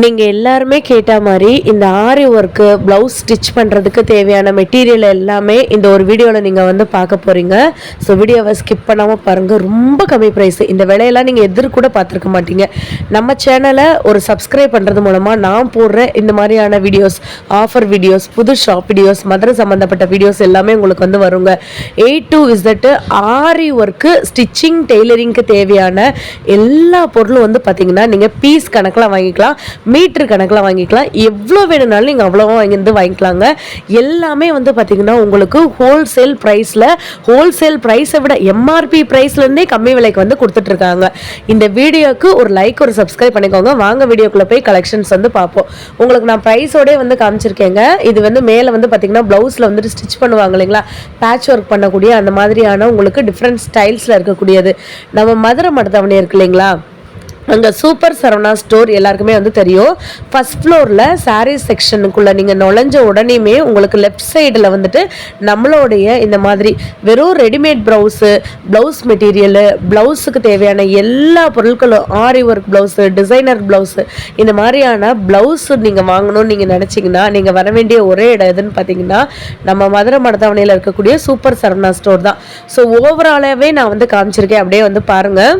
நீங்கள் எல்லாருமே கேட்ட மாதிரி இந்த ஆரி ஒர்க்கு ப்ளவுஸ் ஸ்டிச் பண்ணுறதுக்கு தேவையான மெட்டீரியல் எல்லாமே இந்த ஒரு வீடியோவில் நீங்கள் வந்து பார்க்க போகிறீங்க. ஸோ வீடியோவை ஸ்கிப் பண்ணாமல் பாருங்கள். ரொம்ப கம்மி ப்ரைஸ். இந்த விலையெல்லாம் நீங்கள் எதிர் கூட பார்த்துருக்க மாட்டீங்க. நம்ம சேனலை ஒரு சப்ஸ்கிரைப் பண்ணுறது மூலமாக நான் போடுற இந்த மாதிரியான வீடியோஸ், ஆஃபர் வீடியோஸ், புது ஷாப் வீடியோஸ், மதுரை சம்மந்தப்பட்ட வீடியோஸ் எல்லாமே உங்களுக்கு வந்து வருங்க. A to Z aari work stitching டெய்லரிங்க்கு தேவையான எல்லா பொருளும் வந்து பார்த்தீங்கன்னா நீங்கள் பீஸ் கணக்கில் வாங்கிக்கலாம், மீட்டர் கணக்கில் வாங்கிக்கலாம். எவ்வளோ வேணும்னாலும் நீங்கள் அவ்வளோவா வாங்கி வாங்கிக்கலாங்க. எல்லாமே வந்து பார்த்தீங்கன்னா உங்களுக்கு ஹோல்சேல் ப்ரைஸில், ஹோல்சேல் ப்ரைஸை விட MRP ப்ரைஸ்லேருந்தே கம்மி விலைக்கு வந்து கொடுத்துட்ருக்காங்க. இந்த வீடியோக்கு ஒரு லைக், ஒரு சப்ஸ்கிரைப் பண்ணிக்கோங்க. வாங்க வீடியோக்குள்ளே போய் கலெக்ஷன்ஸ் வந்து பார்ப்போம். உங்களுக்கு நான் ப்ரைஸோடே வந்து காமிச்சிருக்கேங்க. இது வந்து மேலே வந்து பார்த்தீங்கன்னா ப்ளவுஸில் வந்துட்டு ஸ்டிச் பண்ணுவாங்க இல்லைங்களா, பேட்ச் ஒர்க் பண்ணக்கூடிய அந்த மாதிரியான உங்களுக்கு டிஃப்ரெண்ட் ஸ்டைல்ஸில் இருக்கக்கூடியது. நம்ம மதுரை மடத்தவணி இருக்கு இல்லைங்களா, அங்கே சூப்பர் சரவணா ஸ்டோர் எல்லாருக்குமே வந்து தெரியும். ஃபர்ஸ்ட் ஃப்ளோரில் சாரீ செக்ஷனுக்குள்ளே நீங்கள் நுழைஞ்ச உடனேயுமே உங்களுக்கு லெஃப்ட் சைடில் வந்துட்டு நம்மளுடைய இந்த மாதிரி வெறும் ரெடிமேட் ப்ளவுஸ் மெட்டீரியலு, ப்ளவுஸுக்கு தேவையான எல்லா பொருட்களும், ஆரி ஒர்க் ப்ளவுஸு, டிசைனர் ப்ளவுஸு, இந்த மாதிரியான ப்ளவுஸு நீங்கள் வாங்கணும்னு நீங்கள் நினச்சிங்கன்னா நீங்கள் வர வேண்டிய ஒரே இடம் எதுன்னு பார்த்தீங்கன்னா நம்ம மதுரை மடத்தவணையில் இருக்கக்கூடிய சூப்பர் சரவணா ஸ்டோர் தான். ஸோ ஓவராலாகவே நான் வந்து காமிச்சிருக்கேன், அப்படியே வந்து பாருங்கள்.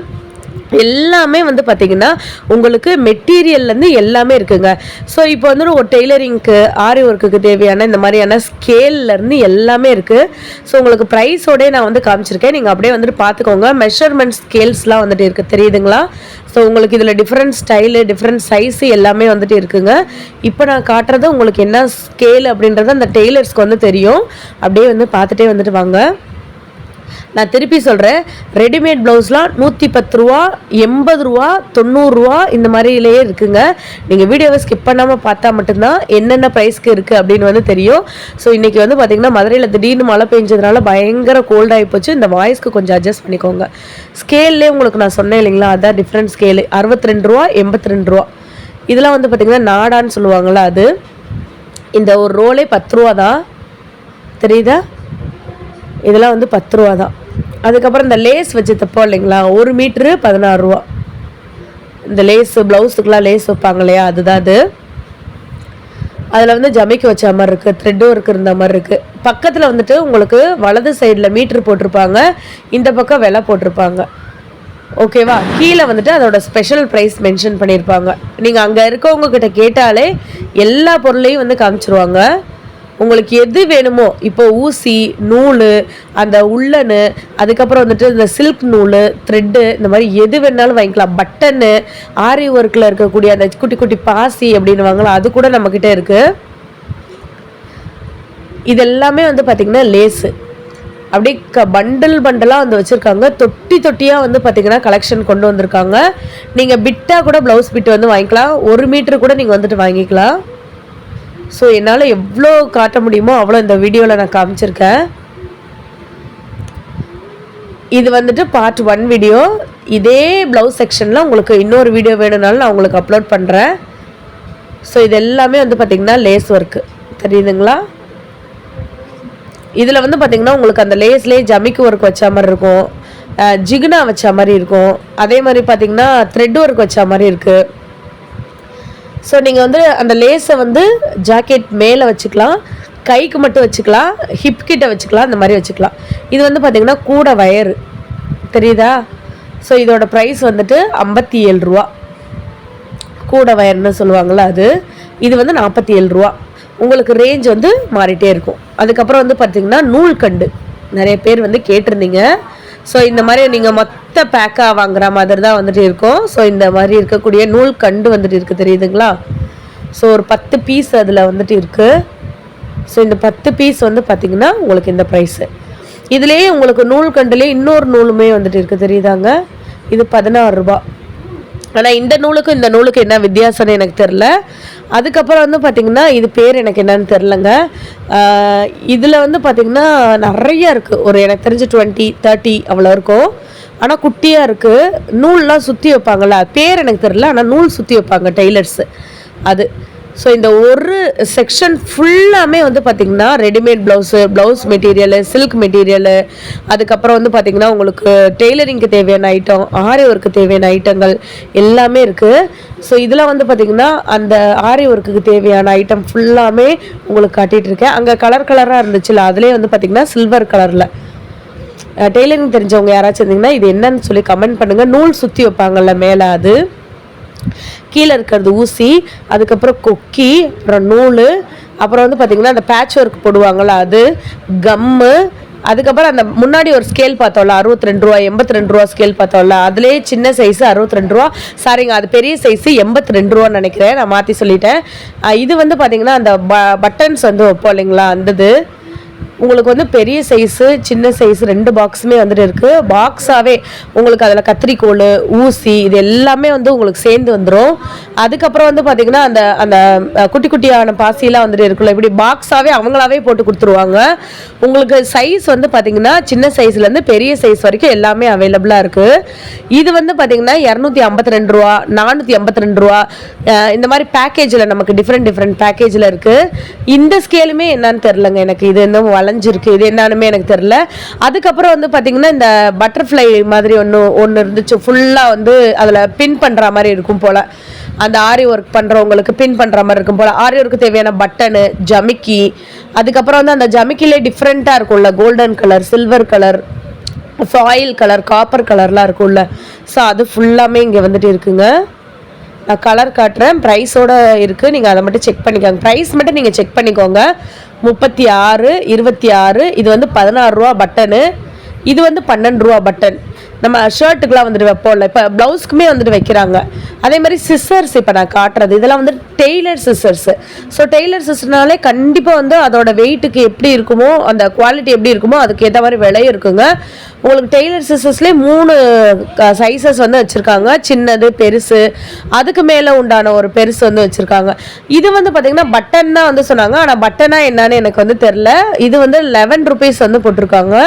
எல்லாமே வந்து பார்த்திங்கன்னா உங்களுக்கு மெட்டீரியல்லேருந்து எல்லாமே இருக்குங்க. ஸோ இப்போ வந்து ஒரு டெய்லரிங்க்கு, ஆரி ஒர்க்குக்கு தேவையான இந்த மாதிரியான ஸ்கேல்லேருந்து எல்லாமே இருக்குது. ஸோ உங்களுக்கு ப்ரைஸோடே நான் வந்து காமிச்சிருக்கேன், நீங்கள் அப்படியே வந்துட்டு பார்த்துக்கோங்க. மெஷர்மெண்ட் ஸ்கேல்ஸ்லாம் வந்துட்டு இருக்குது, தெரியுதுங்களா? ஸோ உங்களுக்கு இதில் டிஃப்ரெண்ட் ஸ்டைலு, டிஃப்ரெண்ட் சைஸு எல்லாமே வந்துட்டு இருக்குங்க. இப்போ நான் காட்டுறது உங்களுக்கு என்ன ஸ்கேல் அப்படின்றது அந்த டெய்லர்ஸ்க்கு வந்து தெரியும். அப்படியே வந்து பார்த்துட்டே வந்துட்டு வாங்க. நான் திருப்பி சொல்கிறேன், ரெடிமேட் ப்ளவுஸ்லாம் 110 ரூபா, 80 ரூபா, 90 ரூபா இந்த மாதிரிலேயே இருக்குங்க. நீங்கள் வீடியோவை ஸ்கிப் பண்ணாமல் பார்த்தா மட்டும்தான் என்னென்ன ப்ரைஸ்க்கு இருக்குது அப்படின்னு வந்து தெரியும். ஸோ இன்றைக்கி வந்து பார்த்திங்கன்னா மதுரையில் திடீர்னு மழை பெஞ்சதுனால பயங்கர கோல்டாகி போச்சு. இந்த வாய்ஸ்க்கு கொஞ்சம் அட்ஜஸ்ட் பண்ணிக்கோங்க. ஸ்கேல்லே உங்களுக்கு நான் சொன்னேன் இல்லைங்களா, அதான் டிஃப்ரெண்ட் ஸ்கேலு. 62 ரூபா, 82 ரூபா. இதெல்லாம் வந்து பார்த்திங்கன்னா நாடான்னு சொல்லுவாங்களா, அது. இந்த ஒரு ரோலே 10 ரூபா தான், தெரியுதா? இதெல்லாம் வந்து 10 ரூபா தான். அதுக்கப்புறம் இந்த லேஸ் வச்சு தப்போம் இல்லைங்களா, 1 மீட்ரு 16 ரூபா. இந்த லேஸு ப்ளவுஸுக்கெலாம் லேஸ் வைப்பாங்க இல்லையா, அதுதான் அது. அதில் வந்து ஜமிக்கு வச்ச மாதிரி இருக்குது, த்ரெட் ஒர்க் இருந்த மாதிரி இருக்குது. பக்கத்தில் வந்துட்டு உங்களுக்கு வலது சைடில் மீட்ரு போட்டிருப்பாங்க, இந்த பக்கம் விலை போட்டிருப்பாங்க. ஓகேவா? கீழே வந்துட்டு அதோட ஸ்பெஷல் ப்ரைஸ் மென்ஷன் பண்ணியிருப்பாங்க. நீங்கள் அங்கே இருக்கவங்க கிட்ட கேட்டாலே எல்லா பொருளையும் வந்து காமிச்சிருவாங்க. உங்களுக்கு எது வேணுமோ, இப்போ ஊசி, நூல், அந்த உள்ளனு, அதுக்கப்புறம் வந்துட்டு இந்த சில்க் நூல், த்ரெட்டு, இந்த மாதிரி எது வேணாலும் வாங்கிக்கலாம். பட்டனு, ஆரி ஒர்க்கில் இருக்கக்கூடிய அந்த குட்டி குட்டி பாசி அப்படின்னு வாங்கலாம், அது கூட நம்மக்கிட்ட இருக்குது. இது எல்லாமே வந்து பார்த்திங்கன்னா லேஸு அப்படியே பண்டலாக வந்து வச்சுருக்காங்க. தொட்டியாக வந்து பார்த்திங்கன்னா கலெக்ஷன் கொண்டு வந்திருக்காங்க. நீங்கள் பிட்டாக கூட ப்ளவுஸ் பிட்டு வந்து வாங்கிக்கலாம், 1 மீட்ரு கூட நீங்கள் வந்துட்டு வாங்கிக்கலாம். ஸோ என்னால் எவ்வளோ காட்ட முடியுமோ அவ்வளோ இந்த வீடியோவில் நான் காமிச்சிருக்கேன். இது வந்துட்டு பார்ட் 1 வீடியோ. இதே ப்ளவுஸ் செக்ஷனில் உங்களுக்கு இன்னொரு வீடியோ வேணும்னாலும் நான் உங்களுக்கு அப்லோட் பண்ணுறேன். ஸோ இது எல்லாமே வந்து பார்த்திங்கன்னா லேஸ் ஒர்க்கு, தெரியுதுங்களா? இதில் வந்து பார்த்திங்கன்னா உங்களுக்கு அந்த லேஸ்லேயே ஜமிக்கு ஒர்க் வச்ச மாதிரி இருக்கும், ஜிகுனா வச்ச மாதிரி இருக்கும், அதே மாதிரி பார்த்திங்கன்னா த்ரெட் ஒர்க் வச்ச மாதிரி இருக்குது. ஸோ நீங்கள் வந்து அந்த லேஸை வந்து ஜாக்கெட் மேலே வச்சுக்கலாம், கைக்கு மட்டும் வச்சுக்கலாம், ஹிப் கிட்ட வச்சுக்கலாம், அந்த மாதிரி வச்சுக்கலாம். இது வந்து பார்த்திங்கன்னா கூட வயரு, தெரியுதா? ஸோ இதோட ப்ரைஸ் வந்துட்டு 57 ரூபா. கூட வயர்னு சொல்லுவாங்கள்ல அது. இது வந்து 47 ரூபா. உங்களுக்கு ரேஞ்ச் வந்து மாறிட்டே இருக்கும். அதுக்கப்புறம் வந்து பார்த்திங்கன்னா நூல்கண்டு நிறைய பேர் வந்து கேட்டிருந்தீங்க. ஸோ இந்த மாதிரி நீங்கள் மொத்த பேக்காக வாங்குற மாதிரி தான் வந்துட்டு இருக்கும். ஸோ இந்த மாதிரி இருக்கக்கூடிய நூல் கண்டு வந்துட்டு இருக்குது, தெரியுதுங்களா? ஸோ ஒரு 10 பீஸ் அதில் வந்துட்டு இருக்குது. ஸோ இந்த 10 பீஸ் வந்து பார்த்திங்கன்னா உங்களுக்கு இந்த ப்ரைஸு. இதுலேயே உங்களுக்கு நூல் கண்டுலேயே இன்னொரு நூலுமே வந்துட்டு இருக்குது, தெரியுதாங்க? இது 16 ரூபா. ஆனால் இந்த நூலுக்கு என்ன வித்தியாசம்னு எனக்கு தெரில. அதுக்கப்புறம் வந்து பார்த்திங்கன்னா இது பேர் எனக்கு என்னன்னு தெரிலங்க. இதில் வந்து பார்த்திங்கன்னா நிறையா இருக்குது, ஒரு எனக்கு தெரிஞ்சு 20, 30 அவ்வளோ இருக்கும். ஆனால் குட்டியாக இருக்குது. நூல்லாம் சுற்றி வைப்பாங்கள்ல, பேர் எனக்கு தெரில, ஆனால் நூல் சுற்றி வைப்பாங்க டெய்லர்ஸு அது. ஸோ இந்த ஒரு செக்ஷன் ஃபுல்லாமே வந்து பார்த்திங்கன்னா readymade blouse material, silk material, அதுக்கப்புறம் வந்து பார்த்திங்கன்னா உங்களுக்கு டெய்லரிங்க்கு தேவையான ஐட்டம், ஆரி ஒர்க்கு தேவையான ஐட்டங்கள் எல்லாமே இருக்குது. ஸோ இதில் வந்து பார்த்திங்கன்னா அந்த ஆரி ஒர்க்குக்கு தேவையான ஐட்டம் ஃபுல்லாமே உங்களுக்கு காட்டிகிட்டு இருக்கேன். அங்கே கலராக இருந்துச்சுல்ல, அதிலே வந்து பார்த்திங்கன்னா சில்வர் கலரில் டெய்லரிங் தெரிஞ்சவங்க யாராச்சும் இருந்தீங்கன்னா இது என்னன்னு சொல்லி கமெண்ட் பண்ணுங்கள். நூல் சுற்றி வைப்பாங்கள்ல மேலே, அது கீழே இருக்கிறது ஊசி, அதுக்கப்புறம் கொக்கி, அப்புறம் நூல், அப்புறம் வந்து பார்த்திங்கன்னா அந்த பேட்ச் ஒர்க் போடுவாங்கள்ல அது, கம்மு, அதுக்கப்புறம் அந்த முன்னாடி ஒரு ஸ்கேல் பார்த்தோம்ல 62 ரூபா 82 ரூபா ஸ்கேல் பார்த்தோம்ல, அதுலேயே சின்ன சைஸு 62 ரூபா, சாரிங்க அது பெரிய சைஸு 82 ரூபான்னு நினைக்கிறேன், நான் மாற்றி சொல்லிட்டேன். இது வந்து பார்த்திங்கன்னா அந்த பட்டன்ஸ் வந்து வைப்போம் இல்லைங்களா, அந்தது உங்களுக்கு வந்து பெரிய சைஸு சின்ன சைஸ் 2 பாக்ஸுமே வந்துட்டு இருக்குது. பாக்ஸாகவே உங்களுக்கு அதில் கத்திரிக்கோல், ஊசி இது எல்லாமே வந்து உங்களுக்கு சேர்ந்து வந்துடும். அதுக்கப்புறம் வந்து பார்த்திங்கன்னா அந்த அந்த குட்டி குட்டியான பாசியெலாம் வந்துட்டு இருக்குல்ல, இப்படி பாக்ஸாகவே அவங்களாவே போட்டு கொடுத்துருவாங்க. உங்களுக்கு சைஸ் வந்து பார்த்திங்கன்னா சின்ன சைஸ்லேருந்து பெரிய சைஸ் வரைக்கும் எல்லாமே அவைலபிளாக இருக்குது. இது வந்து பார்த்திங்கன்னா 252 ரூபா 482 ரூபா இந்த மாதிரி பேக்கேஜில் நமக்கு டிஃப்ரெண்ட் பேக்கேஜில் இருக்குது. இந்த ஸ்கேலுமே என்னன்னு தெரிலங்க எனக்கு, இது இன்னும் வளைஞ்சிருக்கு, இது என்னன்னுமே எனக்கு தெரியல. அதுக்கப்புறம் வந்து பார்த்தீங்கன்னா இந்த பட்டர்ஃப்ளை மாதிரி ஒன்று இருந்துச்சு, ஃபுல்லாக வந்து அதில் பின் பண்ணுற மாதிரி இருக்கும் போல், அந்த ஆரி ஒர்க் பண்ணுறவங்களுக்கு பின் பண்ணுற மாதிரி இருக்கும் போல். ஆரி ஒர்க்கு தேவையான பட்டனு, ஜமிக்கி, அதுக்கப்புறம் வந்து அந்த ஜமிக்கிலே டிஃப்ரெண்ட்டாக இருக்கும்ல, golden colour, silver colour, foil colour, copper கலர்லாம் இருக்கும்ல. ஸோ அது ஃபுல்லாமே இங்கே வந்துட்டு இருக்குங்க. நான் கலர் காட்டுறேன், ப்ரைஸோடு இருக்குது, நீங்கள் அதை மட்டும் செக் பண்ணிக்கோங்க. ப்ரைஸ் மட்டும் நீங்கள் செக் பண்ணிக்கோங்க. 36, 26, இது வந்து 16 ரூபா பட்டனு, இது வந்து 12 ரூபா பட்டன். நம்ம ஷர்ட்டுக்கெலாம் வந்துட்டு வைப்போம்ல, இப்போ ப்ளவுஸ்க்குமே வந்துட்டு வைக்கிறாங்க. அதே மாதிரி சிஸ்ஸர்ஸ் இப்போ நான் காட்டுறது இதெல்லாம் வந்து டெய்லர் சிஸ்ஸர்ஸு. ஸோ டெய்லர் சிஸ்ஸர்னாலே கண்டிப்பாக வந்து அதோட வெயிட்டுக்கு எப்படி இருக்குமோ, அந்த குவாலிட்டி எப்படி இருக்குமோ அதுக்கு ஏற்ற மாதிரி விலையும் இருக்குங்க. உங்களுக்கு டெய்லர் சிஸ்ஸர்ஸ்லேயே 3 சைஸஸ் வந்து வச்சுருக்காங்க, சின்னது, பெருசு, அதுக்கு மேலே உண்டான ஒரு பெருசு வந்து வச்சுருக்காங்க. இது வந்து பார்த்திங்கன்னா பட்டன் தான் வந்து சொன்னாங்க, ஆனால் பட்டனாக என்னன்னு எனக்கு வந்து தெரில. இது வந்து 11 ருபீஸ் வந்து போட்டிருக்காங்க.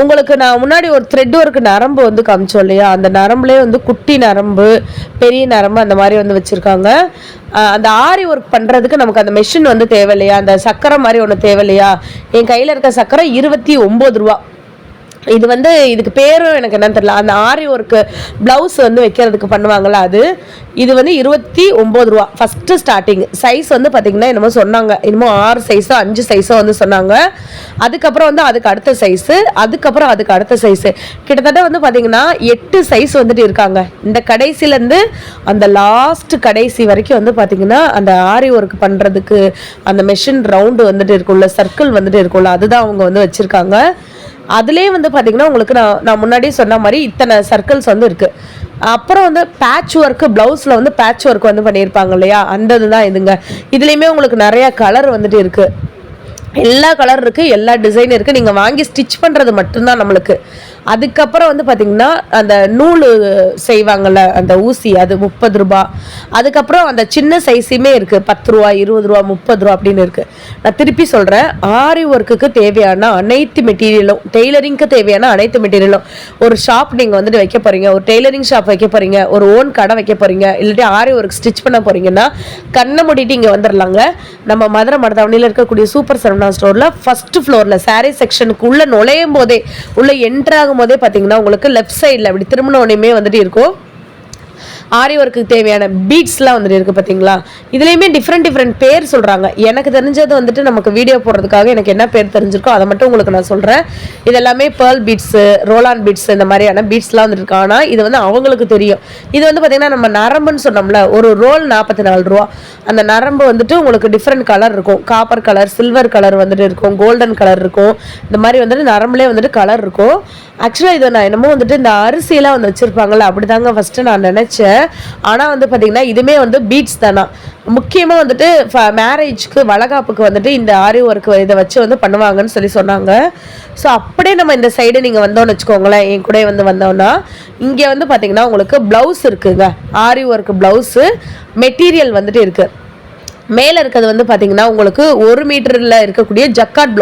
உங்களுக்கு நான் முன்னாடி ஒரு த்ரெட் ஒர்க்கு நரம்பு வந்து காமிச்சோம் இல்லையா, அந்த நரம்புலேயே வந்து குட்டி நரம்பு, பெரிய நரம்பு அந்த மாதிரி வந்து வச்சுருக்காங்க. அந்த ஆரி ஒர்க் பண்ணுறதுக்கு நமக்கு அந்த மெஷின் வந்து தேவை இல்லையா, அந்த சக்கரை மாதிரி ஒன்று தேவை இல்லையா, என் கையில் இருக்க சக்கரை 29 ரூபா. இது வந்து இதுக்கு பேரும் எனக்கு என்னன்னு தெரியல, அந்த ஆரி ஒர்க்கு ப்ளவுஸ் வந்து வைக்கிறதுக்கு பண்ணுவாங்கள்ல அது. இது வந்து 29 ரூபா ஃபஸ்ட்டு ஸ்டார்டிங். சைஸ் வந்து பார்த்திங்கன்னா என்னமோ சொன்னாங்க, இன்னமும் 6 சைஸோ 5 சைஸோ வந்து சொன்னாங்க. அதுக்கப்புறம் வந்து அதுக்கு அடுத்த சைஸு, அதுக்கப்புறம் அதுக்கு அடுத்த சைஸு, கிட்டத்தட்ட வந்து பார்த்திங்கன்னா 8 சைஸ் வந்துட்டு இருக்காங்க. இந்த கடைசிலேருந்து அந்த லாஸ்ட் கடைசி வரைக்கும் வந்து பார்த்திங்கன்னா அந்த ஆரி ஒர்க் பண்ணுறதுக்கு அந்த மெஷின் ரவுண்டு வந்துட்டு இருக்கும்ல, சர்க்கிள் வந்துட்டு இருக்கும்ல, அதுதான் அவங்க வந்து வச்சுருக்காங்க. அதுலேயே வந்து பார்த்திங்கன்னா உங்களுக்கு நான் முன்னாடியே சொன்ன மாதிரி இத்தனை சர்க்கிள்ஸ் வந்து இருக்குது. அப்புறம் வந்து பேட்ச் ஒர்க்கு, ப்ளவுஸில் வந்து பேட்ச் ஒர்க் வந்து பண்ணியிருப்பாங்க இல்லையா, அந்த இதுதான் இதுங்க. இதுலேயுமே உங்களுக்கு நிறையா கலர் வந்துட்டு இருக்குது, எல்லா கலர் இருக்குது, எல்லா டிசைன் இருக்குது. நீங்கள் வாங்கி ஸ்டிச் பண்ணுறது மட்டும்தான் நம்மளுக்கு. அதுக்கப்புறம் வந்து பார்த்திங்கன்னா அந்த நூல் செய்வாங்கள்ல அந்த ஊசி, அது 30 ரூபா. அதுக்கப்புறம் அந்த சின்ன சைஸுமே இருக்குது, 10 ரூபா 20 ரூபா 30 ரூபா அப்படின்னு இருக்குது. நான் திருப்பி சொல்கிறேன், ஆரி ஒர்க்குக்கு தேவையான அனைத்து மெட்டீரியலும், டெய்லரிங்க்கு தேவையான அனைத்து மெட்டீரியலும், ஒரு ஷாப் நீங்கள் வந்துட்டு வைக்க போகிறீங்க, ஒரு டெய்லரிங் ஷாப் வைக்க போகிறீங்க, ஒரு ஓன் கடை வைக்க போகிறீங்க, இல்லாட்டி ஆரி ஒர்க் ஸ்டிச் பண்ண போகிறீங்கன்னா கண்ணை மூடிட்டு இங்கே வந்துடலாங்க. நம்ம மதுரை மடத்தவணியில் இருக்கக்கூடிய சூப்பர் சரவணா ஸ்டோரில் ஃபஸ்ட்டு ஃப்ளோரில் சாரீ செக்ஷனுக்கு உள்ளே நுழையும் போதே, உள்ளே என்ட்ராகும் போதே பார்த்தீங்கன்னா உங்களுக்கு லெஃப்ட் சைடில் அப்படி திரும்பினோடனே வந்துட்டு இருக்கும் ஆரி ஒர்க்கு தேவையான பீட்ஸ்லாம் வந்துட்டு இருக்குது பார்த்தீங்களா. இதுலேயுமே டிஃப்ரெண்ட் பேர் சொல்கிறாங்க. எனக்கு தெரிஞ்சது வந்துட்டு நமக்கு வீடியோ போடுறதுக்காக எனக்கு என்ன பேர் தெரிஞ்சிருக்கோ அதை மட்டும் உங்களுக்கு நான் சொல்கிறேன். இது எல்லாமே பேர்ல் பீட்ஸு, ரோலான் பீட்ஸ், இந்த மாதிரியான பீட்ஸ்லாம் வந்துட்டு இருக்கு. ஆனால் இது வந்து அவங்களுக்கு தெரியும். இது வந்து பார்த்திங்கன்னா நம்ம நரம்புன்னு சொன்னோம்ல, ஒரு ரோல் 44 ரூபா. அந்த நரம்பு வந்துட்டு உங்களுக்கு டிஃப்ரெண்ட் கலர் இருக்கும், காப்பர் கலர், சில்வர் கலர் வந்துட்டு இருக்கும், கோல்டன் கலர் இருக்கும், இந்த மாதிரி வந்துட்டு நரம்புலேயே வந்துட்டு கலர் இருக்கும். ஆக்சுவலாக இதை நான் என்னமோ வந்துட்டு இந்த அரிசியெல்லாம் வந்து வச்சுருப்பாங்கள்ல, அப்படி தாங்க ஃபஸ்ட்டு நான் நினச்சேன். ஆனால் வந்து பார்த்திங்கன்னா இதுவுமே வந்து பீட்ஸ் தானா. முக்கியமாக வந்துட்டு மேரேஜ்க்கு, வளகாப்புக்கு வந்துட்டு இந்த ஆரி ஒர்க்கு இதை வச்சு வந்து பண்ணுவாங்கன்னு சொல்லி சொன்னாங்க. ஸோ அப்படியே நம்ம இந்த சைடு நீங்கள் வந்தோன்னு வச்சுக்கோங்களேன், என் கூட வந்து வந்தோன்னா இங்கே வந்து பார்த்திங்கன்னா உங்களுக்கு ப்ளவுஸ் இருக்குதுங்க, ஆரி ஒர்க்கு ப்ளவுஸு மெட்டீரியல் வந்துட்டு இருக்குது. மேலே இருக்கிறது வந்து பார்த்தீங்கன்னா உங்களுக்கு 1 மீட்டரில் இருக்கக்கூடிய ஜக்காட்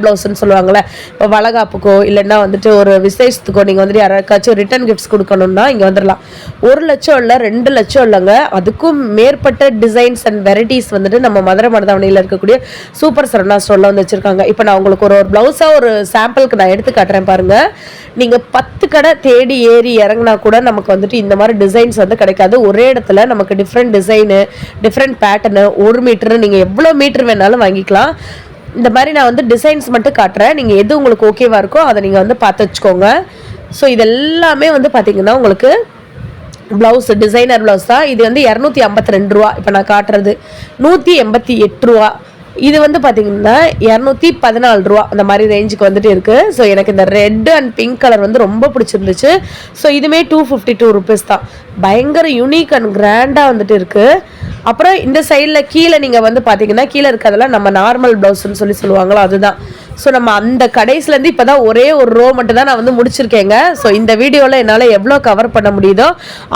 ப்ளவுஸ்ன்னு சொல்லுவாங்கள்ல. இப்போ வளகாப்புக்கோ இல்லைன்னா வந்துட்டு ஒரு விசேஷத்துக்கோ நீங்கள் வந்துட்டு யாராச்சும் ரிட்டர்ன் கிஃப்ட்ஸ் கொடுக்கணும்னா இங்கே வந்துடலாம். 1 லட்சம் இல்லை 2 லட்சம் இல்லைங்க, அதுக்கும் மேற்பட்ட டிசைன்ஸ் அண்ட் வெரைட்டிஸ் வந்துட்டு நம்ம மதுரை மருதாவணியில் இருக்கக்கூடிய சூப்பர் சரவணா ஸ்டோரில் வந்து வச்சுருக்காங்க. இப்போ நான் உங்களுக்கு ஒரு ப்ளவுஸாக ஒரு சாம்பிளுக்கு நான் எடுத்து காட்டுறேன் பாருங்கள். நீங்கள் 10 கடை தேடி ஏறி இறங்கினா கூட நமக்கு வந்துட்டு இந்த மாதிரி டிசைன்ஸ் வந்து கிடைக்காது. ஒரே இடத்துல நமக்கு different design, different pattern, 1 metre நீங்கள் எவ்வளோ மீட்டர் வேணாலும் வாங்கிக்கலாம். இந்த மாதிரி நான் வந்து டிசைன்ஸ் மட்டும் காட்டுறேன், நீங்கள் எது உங்களுக்கு ஓகேவா இருக்கோ அதை நீங்கள் வந்து பார்த்து வச்சுக்கோங்க. ஸோ இதெல்லாமே வந்து பார்த்தீங்கன்னா உங்களுக்கு ப்ளவுஸ் டிசைனர் ப்ளவுஸ் தான். இது வந்து 252 ரூபா. இப்போ நான் காட்டுறது 188 ரூபா. இது வந்து பார்த்தீங்கன்னா 214 ரூபா அந்த மாதிரி ரேஞ்சுக்கு வந்துட்டு இருக்குது. ஸோ எனக்கு இந்த ரெட் அண்ட் பிங்க் கலர் வந்து ரொம்ப பிடிச்சிருந்துச்சு. ஸோ இதுவுமே 252 ருபீஸ் தான். பயங்கர யூனிக் அண்ட் கிராண்டாக வந்துட்டு இருக்குது. அப்புறம் இந்த சைடில் கீழே நீங்கள் வந்து பார்த்தீங்கன்னா கீழே இருக்கிறதெல்லாம் நம்ம நார்மல் ப்ளவுஸ்ன்னு சொல்லுவாங்களோ அதுதான். ஸோ நம்ம அந்த கடைசிலேருந்து இப்போ தான் ஒரே ஒரு ரோ மட்டும் தான் நான் வந்து முடிச்சிருக்கேங்க. ஸோ இந்த வீடியோவில் என்னால் எவ்வளோ கவர் பண்ண முடியுதோ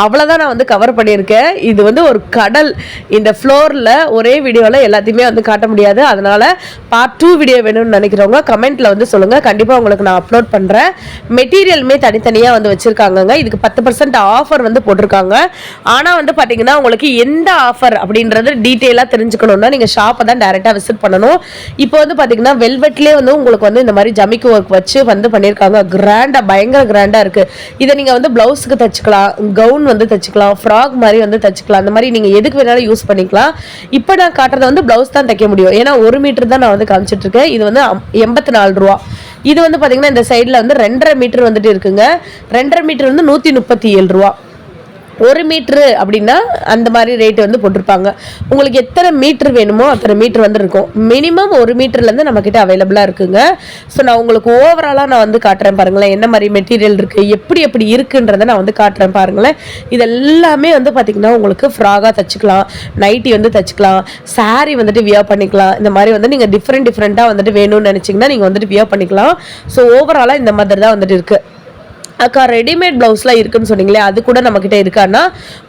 அவ்வளோதான் நான் வந்து கவர் பண்ணியிருக்கேன். இது வந்து ஒரு கடல். இந்த ஃப்ளோரில் ஒரே வீடியோவில் எல்லாத்தையுமே வந்து காட்ட முடியாது. அதனால் பார்ட் 2 வீடியோ வேணும்னு நினைக்கிறவங்க கமெண்ட்டில் வந்து சொல்லுங்கள், கண்டிப்பாக உங்களுக்கு நான் அப்லோட் பண்ணுறேன். மெட்டீரியலுமே தனித்தனியாக வந்து வச்சுருக்காங்கங்க. இதுக்கு 10% ஆஃபர் வந்து போட்டிருக்காங்க. ஆனால் வந்து பார்த்தீங்கன்னா உங்களுக்கு எந்த ஆஃபர் அப்படின்றது டீட்டெயிலாக தெரிஞ்சுக்கணுன்னா நீங்கள் ஷாப்பை தான் டைரெக்டாக விசிட் பண்ணணும். இப்போ வந்து பார்த்தீங்கன்னா வெல்வெட்லேயே வந்து உங்களுக்கு வந்து இந்த மாதிரி ஜமிக்கு ஒர்க் வச்சு வந்து பண்ணியிருக்காங்க. கிராண்டாக, பயங்கர கிராண்டாக இருக்குது. இதை நீங்கள் வந்து ப்ளவுஸுக்கு தச்சுக்கலாம், கவுன் வந்து தச்சுக்கலாம், ஃப்ராக் மாதிரி வந்து தச்சுக்கலாம். அந்த மாதிரி நீங்கள் எதுக்கு வேணாலும் யூஸ் பண்ணிக்கலாம். இப்போ நான் காட்டுறதை வந்து ப்ளவுஸ் தான் தைக்க முடியும், ஏன்னா 1 மீட்டர் தான் நான் வந்து காமிச்சிட்டு இருக்கேன். இது வந்து 84 ரூபா. இது வந்து பார்த்தீங்கன்னா இந்த சைடில் வந்து 2.5 மீட்டர் வந்துட்டு இருக்குங்க. 2.5 மீட்டர் வந்து 137 ரூபா. 1 மீட்ரு அப்படின்னா அந்த மாதிரி ரேட்டு வந்து போட்டிருப்பாங்க. உங்களுக்கு எத்தனை மீட்ரு வேணுமோ அத்தனை மீட்ரு வந்து இருக்கும். மினிமம் 1 மீட்டர்லேருந்து நம்மக்கிட்ட அவைலபிளாக இருக்குங்க. ஸோ நான் உங்களுக்கு ஓவராலாக நான் வந்து காட்டுறேன் பாருங்களேன், என்ன மாதிரி மெட்டீரியல் இருக்குது, எப்படி இருக்குன்றதை நான் வந்து காட்டுறேன் பாருங்களேன். இது எல்லாமே வந்து பார்த்திங்கன்னா உங்களுக்கு ஃப்ராகாக தச்சுக்கலாம், நைட்டி வந்து தச்சுக்கலாம், சாரீ வந்துட்டு வியர் பண்ணிக்கலாம். இந்த மாதிரி வந்து நீங்கள் டிஃப்ரெண்ட்டாக வந்துட்டு வேணும்னு நினச்சிங்கன்னா நீங்கள் வந்துட்டு வியர் பண்ணிக்கலாம். ஸோ ஓவராலாக இந்த மாதிரி தான் வந்துட்டு இருக்குது. அக்கா ரெடிமேட் ப்ளவுஸ்லாம் இருக்குன்னு சொன்னீங்களே, அது கூட நம்மக்கிட்ட இருக்கான்னா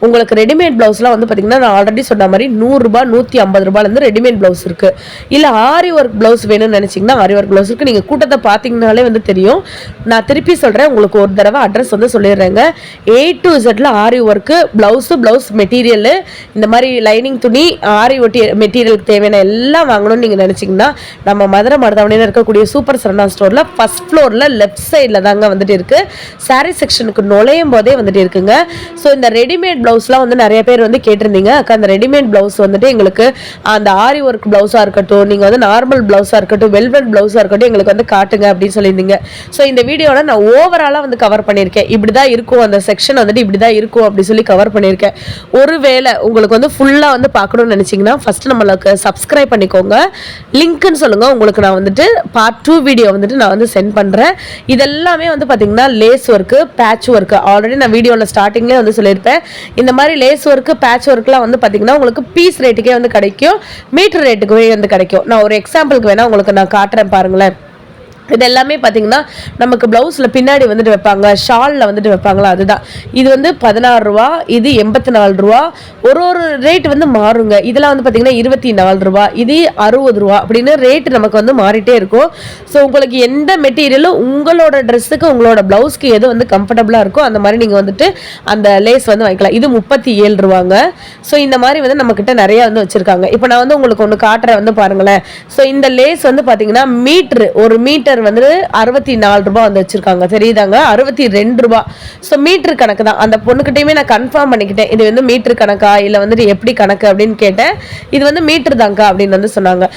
உங்களுக்கு ரெடிமேட் ப்ளவுஸ்லாம் வந்து பார்த்திங்கன்னா நான் ஆல்ரெடி சொன்ன மாதிரி 100 ரூபா 150 ரூபாயிலேருந்து ரெடிமேட் ப்ளவுஸ் இருக்குது. இல்லை ஆரி ஒர்க் ப்ளவுஸ் வேணும்னு நினச்சிங்கன்னா ஆரி ஒர்க் ப்ளவுஸ் இருக்குது. நீங்கள் கூட்டத்தை பார்த்தீங்கனாலே வந்து தெரியும். நான் திருப்பி சொல்கிறேன், உங்களுக்கு ஒரு தடவை அட்ரஸ் வந்து சொல்லிடுறேங்க. A to Z aari work blouse material, இந்த மாதிரி லைனிங் துணி, ஆரி ஒட்டி மெட்டீரியலுக்கு தேவையான எல்லாம் வாங்கணும்னு நீங்கள் நினச்சிங்கன்னா நம்ம மதுரை மருதாவணியில் இருக்கக்கூடிய சூப்பர் சரவணா ஸ்டோரில் ஃபஸ்ட் ஃப்ளோரில் லெஃப்ட் சைடில் தாங்க வந்துட்டு இருக்குது. சாரீ செக்ஷனுக்கு நுழையும் போதே வந்துட்டு இருக்குங்க. ஸோ இந்த ரெடிமேட் ப்ளவுஸ்லாம் வந்து நிறைய பேர் வந்து கேட்டிருந்தீங்க, அக்கா அந்த ரெடிமேட் ப்ளவுஸ் வந்துட்டு எங்களுக்கு அந்த ஆரி ஒர்க் ப்ளவுஸாக இருக்கட்டும், நீங்கள் வந்து நார்மல் ப்ளவுஸாக இருக்கட்டும், வெல்வெட் ப்ளவுஸாக இருக்கட்டும் எங்களுக்கு வந்து காட்டுங்க அப்படின்னு சொல்லியிருந்தீங்க. ஸோ இந்த வீடியோவில் நான் ஓவராலாக வந்து கவர் பண்ணியிருக்கேன். இப்படி தான் இருக்கும் அந்த செக்ஷன் வந்துட்டு, இப்படி தான் இருக்கும் அப்படி சொல்லி கவர் பண்ணியிருக்கேன். ஒருவேளை உங்களுக்கு வந்து ஃபுல்லாக வந்து பார்க்கணும்னு நினச்சிங்கன்னா ஃபஸ்ட்டு நம்மளுக்கு சப்ஸ்கிரைப் பண்ணிக்கோங்க. லிங்க்குன்னு சொல்லுங்கள், உங்களுக்கு நான் வந்துட்டு பார்ட் 2 வீடியோ வந்துட்டு நான் வந்து சென்ட் பண்ணுறேன். இதெல்லாமே வந்து பார்த்திங்கன்னா lace work, patch work, already நான் வீடியோவில் ஸ்டார்டிங்லேயே வந்து சொல்லியிருப்பேன். இந்த மாதிரி லேஸ் ஒர்க்கு, பேட்ச் ஒர்க்லாம் வந்து பார்த்தீங்கன்னா உங்களுக்கு பீஸ் ரேட்டுக்கே வந்து கிடைக்கும், மீட்டர் ரேட்டுக்குவே வந்து கிடைக்கும். நான் ஒரு எக்ஸாம்பிளுக்கு வேணால் உங்களுக்கு நான் காட்டுறேன் பாருங்களேன். இது எல்லாமே பார்த்தீங்கன்னா நமக்கு ப்ளவுஸில் பின்னாடி வந்துட்டு வைப்பாங்க, ஷாலில் வந்துட்டு வைப்பாங்களா, அதுதான். இது வந்து 16 ரூபா, இது 84 ரூபா. ஒரு ரேட் வந்து மாறுங்க. இதெல்லாம் வந்து பார்த்தீங்கன்னா 24 ரூபா, இது 60 ரூபா அப்படின்னு ரேட்டு நமக்கு வந்து மாறிட்டே இருக்கும். ஸோ உங்களுக்கு எந்த மெட்டீரியலும் உங்களோட ட்ரெஸ்ஸுக்கு உங்களோட ப்ளவுஸ்க்கு எது வந்து கம்ஃபர்டபுளாக இருக்கோ அந்த மாதிரி நீங்கள் வந்துட்டு அந்த லேஸ் வந்து வாங்கிக்கலாம். இது 37 ரூபாங்க. ஸோ இந்த மாதிரி வந்து நம்மக்கிட்ட நிறைய வந்து வச்சுருக்காங்க. இப்போ நான் வந்து உங்களுக்கு ஒன்று காட்டுறேன் வந்து பாருங்களேன். ஸோ இந்த லேஸ் வந்து பார்த்தீங்கன்னா ஒரு மீட்டர் வந்து 64 ரூபாய் வந்து வச்சிருக்காங்க, தெரியுதாங்க, 62 ரூபாய். ஸோ மீட்டர் கணக்கு தான். அந்த பொண்ணுக்கிட்டையுமே நான் கன்ஃபார்ம் பண்ணிக்கிட்டேன், இது வந்து மீட்டர் கணக்கா இல்லை வந்துட்டு எப்படி கணக்கு அப்படின்னு கேட்டேன். இது வந்து மீட்டர் தாங்க அப்படின்னு வந்து சொன்னாங்க.